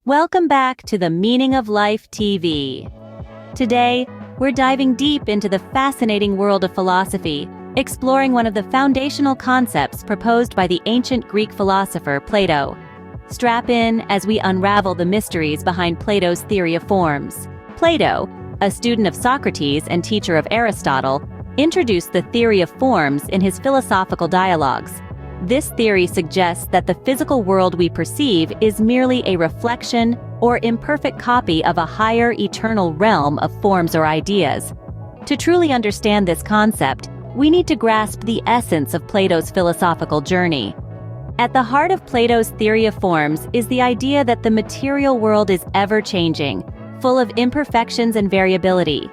Welcome back to the Meaning of Life TV. Today, we're diving deep into the fascinating world of philosophy, exploring one of the foundational concepts proposed by the ancient Greek philosopher Plato. Strap in as we unravel the mysteries behind Plato's theory of forms. Plato, a student of Socrates and teacher of Aristotle, introduced the theory of forms in his philosophical dialogues. This theory suggests that the physical world we perceive is merely a reflection or imperfect copy of a higher eternal realm of forms or ideas. To truly understand this concept, we need to grasp the essence of Plato's philosophical journey. At the heart of Plato's theory of forms is the idea that the material world is ever-changing, full of imperfections and variability.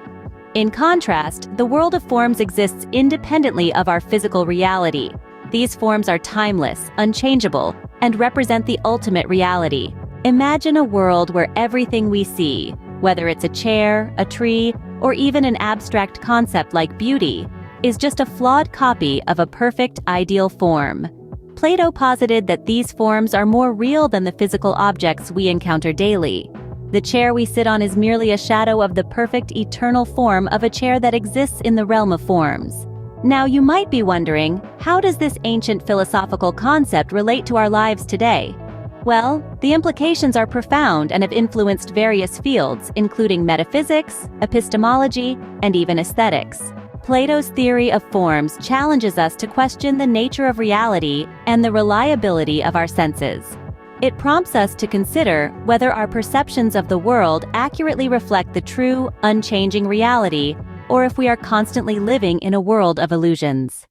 In contrast, the world of forms exists independently of our physical reality. These forms are timeless, unchangeable, and represent the ultimate reality. Imagine a world where everything we see, whether it's a chair, a tree, or even an abstract concept like beauty, is just a flawed copy of a perfect, ideal form. Plato posited that these forms are more real than the physical objects we encounter daily. The chair we sit on is merely a shadow of the perfect, eternal form of a chair that exists in the realm of forms. Now you might be wondering, how does this ancient philosophical concept relate to our lives today? Well, the implications are profound and have influenced various fields, including metaphysics, epistemology, and even aesthetics. Plato's theory of forms challenges us to question the nature of reality and the reliability of our senses. It prompts us to consider whether our perceptions of the world accurately reflect the true, unchanging reality, or if we are constantly living in a world of illusions.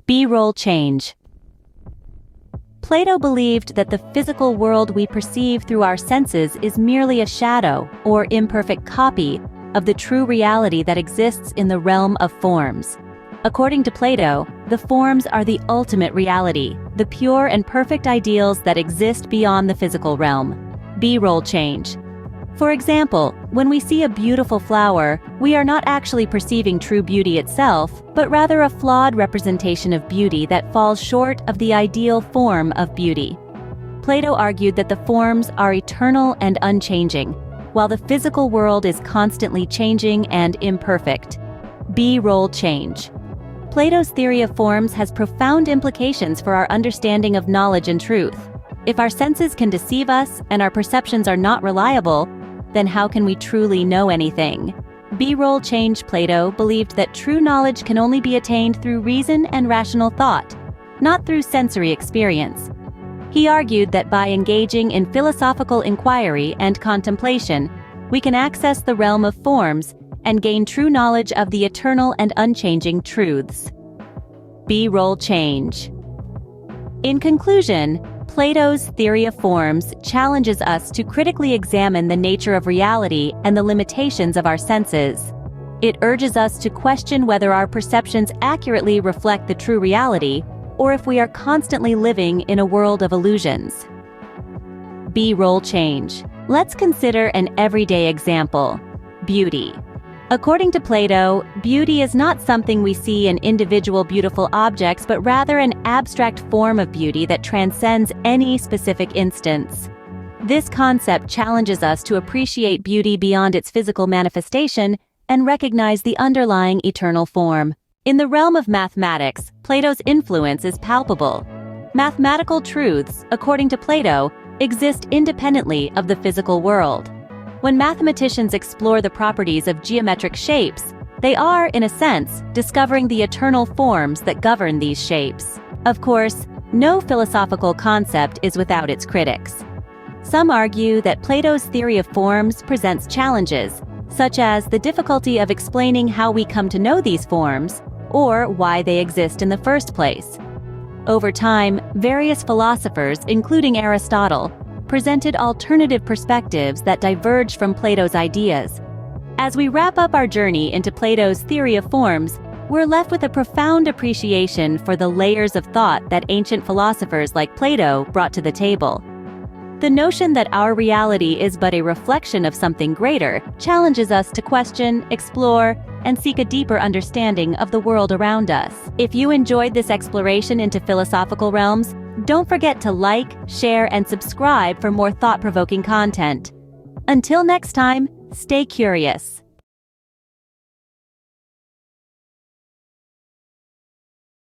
B-roll change. Plato believed that the physical world we perceive through our senses is merely a shadow or imperfect copy of the true reality that exists in the realm of forms. According to Plato, the forms are the ultimate reality, the pure and perfect ideals that exist beyond the physical realm. B-roll change. For example, when we see a beautiful flower, we are not actually perceiving true beauty itself, but rather a flawed representation of beauty that falls short of the ideal form of beauty. Plato argued that the forms are eternal and unchanging, while the physical world is constantly changing and imperfect. B-roll change. Plato's theory of forms has profound implications for our understanding of knowledge and truth. If our senses can deceive us and our perceptions are not reliable, then how can we truly know anything? B-roll change. Plato believed that true knowledge can only be attained through reason and rational thought, not through sensory experience. He argued that by engaging in philosophical inquiry and contemplation, we can access the realm of forms and gain true knowledge of the eternal and unchanging truths. B-roll change. In conclusion, Plato's theory of forms challenges us to critically examine the nature of reality and the limitations of our senses. It urges us to question whether our perceptions accurately reflect the true reality, or if we are constantly living in a world of illusions. B-roll change. Let's consider an everyday example: beauty. According to Plato, beauty is not something we see in individual beautiful objects, but rather an abstract form of beauty that transcends any specific instance. This concept challenges us to appreciate beauty beyond its physical manifestation and recognize the underlying eternal form. In the realm of mathematics, Plato's influence is palpable. Mathematical truths, according to Plato, exist independently of the physical world. When mathematicians explore the properties of geometric shapes, they are, in a sense, discovering the eternal forms that govern these shapes. Of course, no philosophical concept is without its critics. Some argue that Plato's theory of forms presents challenges, such as the difficulty of explaining how we come to know these forms, or why they exist in the first place. Over time, various philosophers, including Aristotle, presented alternative perspectives that diverge from Plato's ideas. As we wrap up our journey into Plato's theory of forms, we're left with a profound appreciation for the layers of thought that ancient philosophers like Plato brought to the table. The notion that our reality is but a reflection of something greater challenges us to question, explore, and seek a deeper understanding of the world around us. If you enjoyed this exploration into philosophical realms, Don't forget to like, share, and subscribe for more thought-provoking content. Until next time, stay curious.